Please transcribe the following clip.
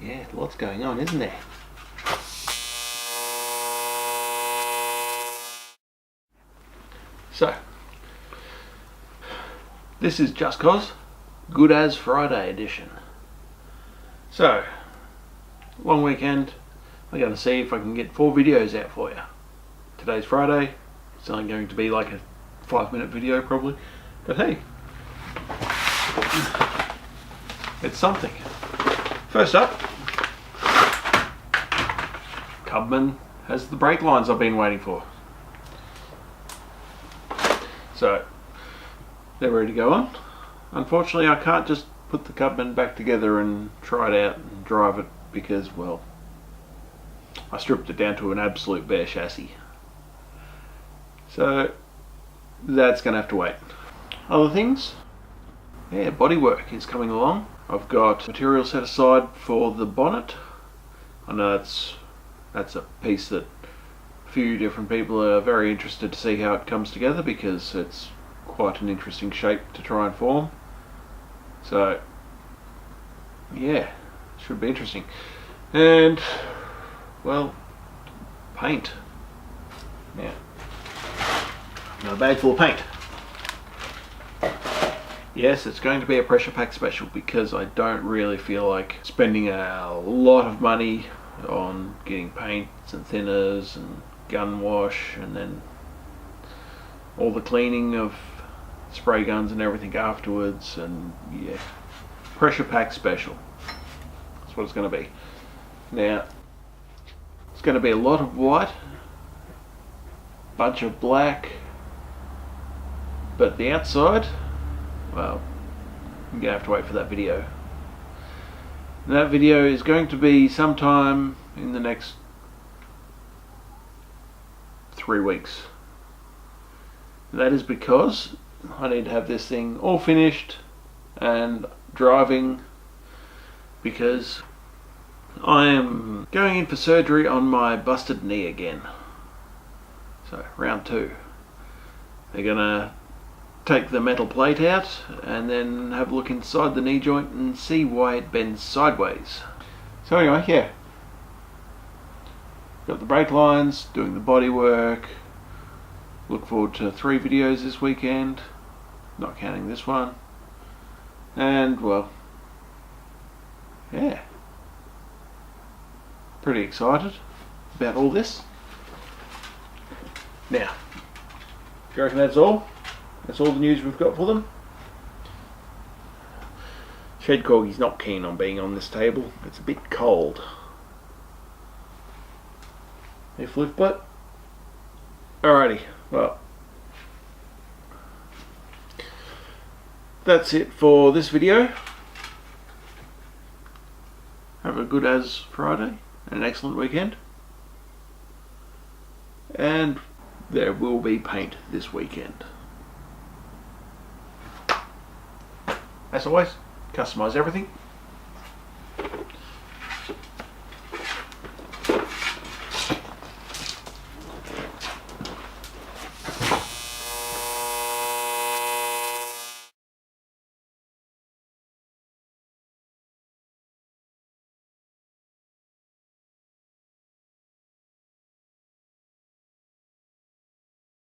Yeah, lots going on, isn't there? So, this is juscoz, Good As Friday edition. So, long weekend, I'm going to see if I can get 4 videos out for you. Today's Friday, it's only going to be like a 5-minute video probably, but hey, it's something. First up, Cubman has the brake lines I've been waiting for. So, they're ready to go on. Unfortunately, I can't just put the Cubman back together and try it out and drive it because, well, I stripped it down to an absolute bare chassis. So, that's going to have to wait. Other things? Yeah, bodywork is coming along. I've got material set aside for the bonnet. I know that's a piece that a few different people are very interested to see how it comes together because it's quite an interesting shape to try and form. So, yeah, should be interesting. And, well, paint. Yeah. Got a bag full of paint. Yes, it's going to be a pressure pack special because I don't really feel like spending a lot of money on getting paints and thinners and gun wash and then all the cleaning of spray guns and everything afterwards, and yeah, pressure pack special. That's what it's going to be. Now, it's going to be a lot of white, bunch of black, but the outside, well, I'm going to have to wait for that video. And that video is going to be sometime in the next 3 weeks. That is because I need to have this thing all finished and driving because I am going in for surgery on my busted knee again. So, round 2. They're gonna take the metal plate out and then have a look inside the knee joint and see why it bends sideways. So anyway, yeah. Got the brake lines, doing the body work. Look forward to 3 videos this weekend, not counting this one. And, well, yeah. Pretty excited about all this. Now, do you reckon that's all? That's all the news we've got for them? Shed Corgi's not keen on being on this table. It's a bit cold. Hey, Flipbot? Alrighty, well, that's it for this video. Have a good as Friday and an excellent weekend. And there will be paint this weekend. As always, customize everything,